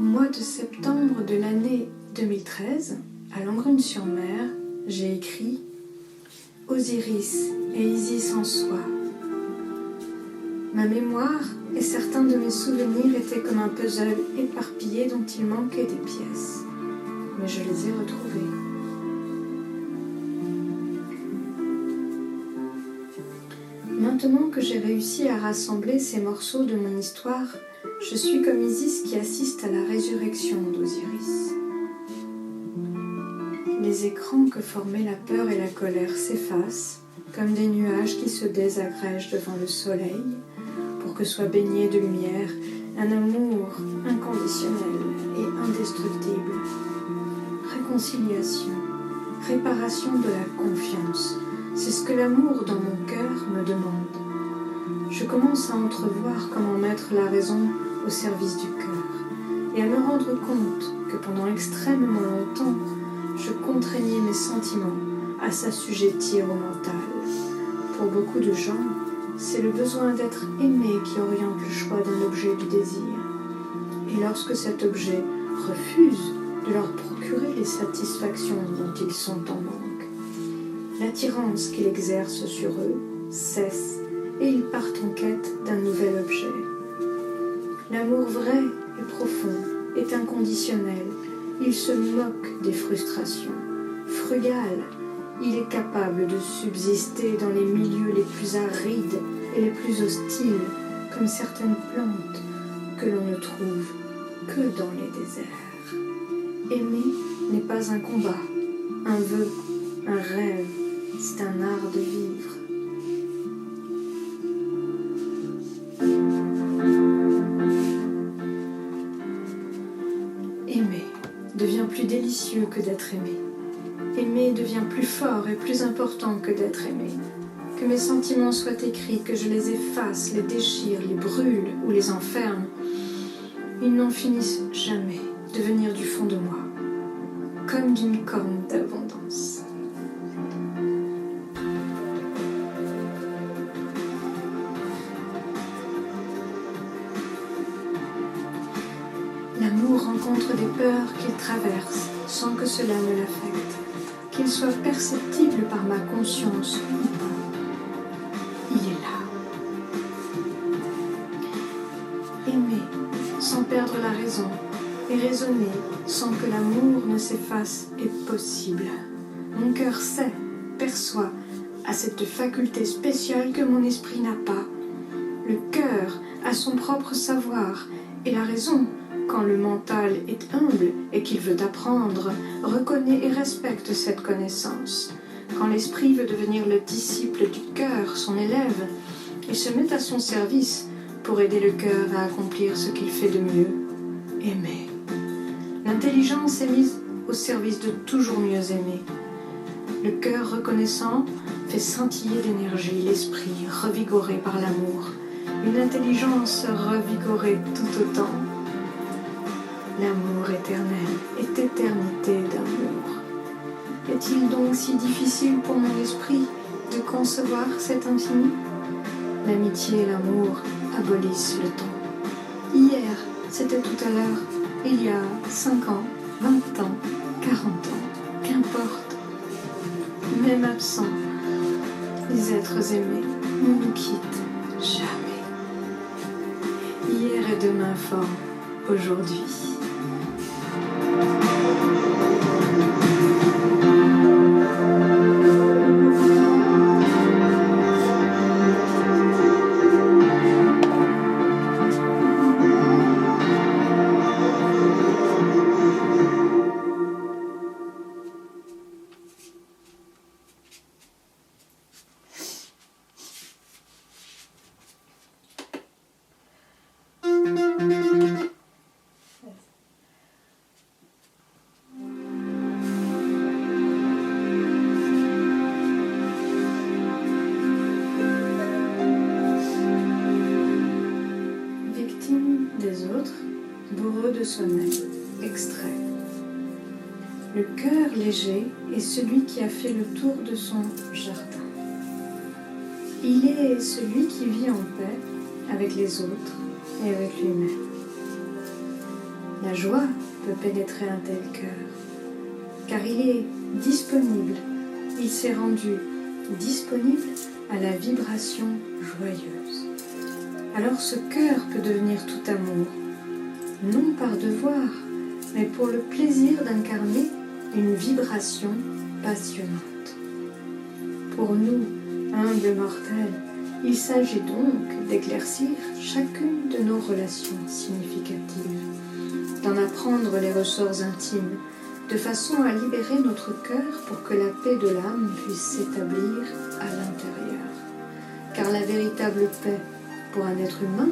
mois de septembre de l'année 2013, à Langrune-sur-Mer, j'ai écrit « Osiris et Isis en soi ». Ma mémoire et certains de mes souvenirs étaient comme un puzzle éparpillé dont il manquait des pièces. Mais je les ai retrouvés. Maintenant que j'ai réussi à rassembler ces morceaux de mon histoire, je suis comme Isis qui assiste à la résurrection d'Osiris. Les écrans que formaient la peur et la colère s'effacent, comme des nuages qui se désagrègent devant le soleil, pour que soit baigné de lumière un amour inconditionnel et indestructible. Réconciliation, réparation de la confiance, c'est ce que l'amour dans mon cœur me demande. Je commence à entrevoir comment mettre la raison au service du cœur et à me rendre compte que pendant extrêmement longtemps, je contraignais mes sentiments à s'assujettir au mental. Pour beaucoup de gens, c'est le besoin d'être aimé qui oriente le choix d'un objet du désir. Et lorsque cet objet refuse de leur procurer les satisfactions dont ils sont en manque, l'attirance qu'il exerce sur eux cesse et ils partent en quête d'un nouvel objet. L'amour vrai et profond est inconditionnel. Il se moque des frustrations. Frugal, il est capable de subsister dans les milieux les plus arides et les plus hostiles, comme certaines plantes que l'on ne trouve que dans les déserts. Aimer n'est pas un combat, un vœu, un rêve, c'est un art de vivre. Aimer devient plus délicieux que d'être aimé. Aimer devient plus fort et plus important que d'être aimé. Que mes sentiments soient écrits, que je les efface, les déchire, les brûle ou les enferme, ils n'en finissent jamais de venir du fond de moi, comme d'une corne d'abondance. L'amour rencontre des peurs qu'il traverse sans que cela ne l'affecte, qu'il soit perceptible par ma conscience ou pas. Il est là. Aimer sans perdre la raison et raisonner sans que l'amour ne s'efface est possible. Mon cœur sait, perçoit, a cette faculté spéciale que mon esprit n'a pas. Le cœur a son propre savoir et la raison, quand le mental est humble et qu'il veut apprendre, reconnaît et respecte cette connaissance. Quand l'esprit veut devenir le disciple du cœur, son élève, il se met à son service pour aider le cœur à accomplir ce qu'il fait de mieux, aimer. L'intelligence est mise au service de toujours mieux aimer. Le cœur reconnaissant fait scintiller d'énergie l'esprit revigoré par l'amour, une intelligence revigorée tout autant. L'amour éternel est éternité d'amour. Est-il donc si difficile pour mon esprit de concevoir cet infini? L'amitié et l'amour abolissent le temps. Hier, c'était tout à l'heure, il y a 5 ans, 20 ans, 40 ans, qu'importe. Même absents, les êtres aimés ne nous quittent jamais. Hier et demain forment aujourd'hui. De soi-même. Extrait. Le cœur léger est celui qui a fait le tour de son jardin. Il est celui qui vit en paix avec les autres et avec lui-même. La joie peut pénétrer un tel cœur, car il est disponible, il s'est rendu disponible à la vibration joyeuse. Alors ce cœur peut devenir tout amour, non par devoir, mais pour le plaisir d'incarner une vibration passionnante. Pour nous, humbles mortels, il s'agit donc d'éclaircir chacune de nos relations significatives, d'en apprendre les ressorts intimes, de façon à libérer notre cœur pour que la paix de l'âme puisse s'établir à l'intérieur. Car la véritable paix pour un être humain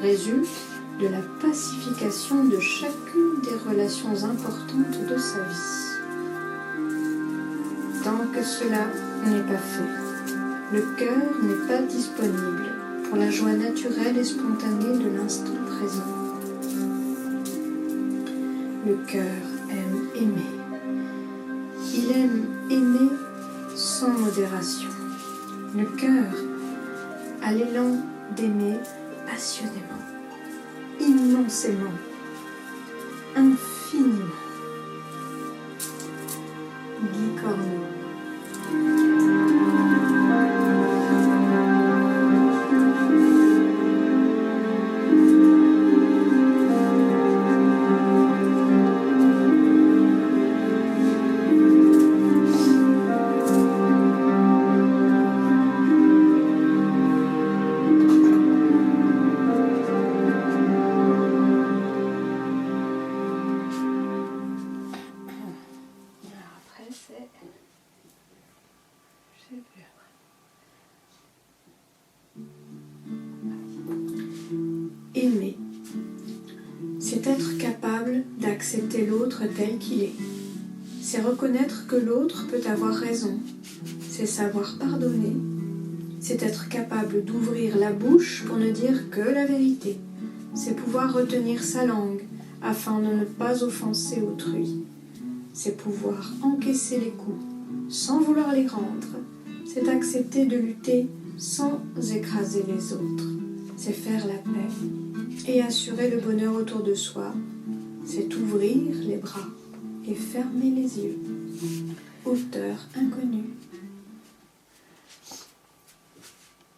résulte de la pacification de chacune des relations importantes de sa vie. Tant que cela n'est pas fait, le cœur n'est pas disponible pour la joie naturelle et spontanée de l'instant présent. Le cœur aime aimer. Il aime aimer sans modération. Le cœur a l'élan d'aimer passionnément, immensément, infiniment. Guy Corneau. Aimer, c'est être capable d'accepter l'autre tel qu'il est. C'est reconnaître que l'autre peut avoir raison. C'est savoir pardonner. C'est être capable d'ouvrir la bouche pour ne dire que la vérité. C'est pouvoir retenir sa langue afin de ne pas offenser autrui. C'est pouvoir encaisser les coups sans vouloir les rendre. C'est accepter de lutter sans écraser les autres. C'est faire la paix et assurer le bonheur autour de soi. C'est ouvrir les bras et fermer les yeux. Auteur inconnu.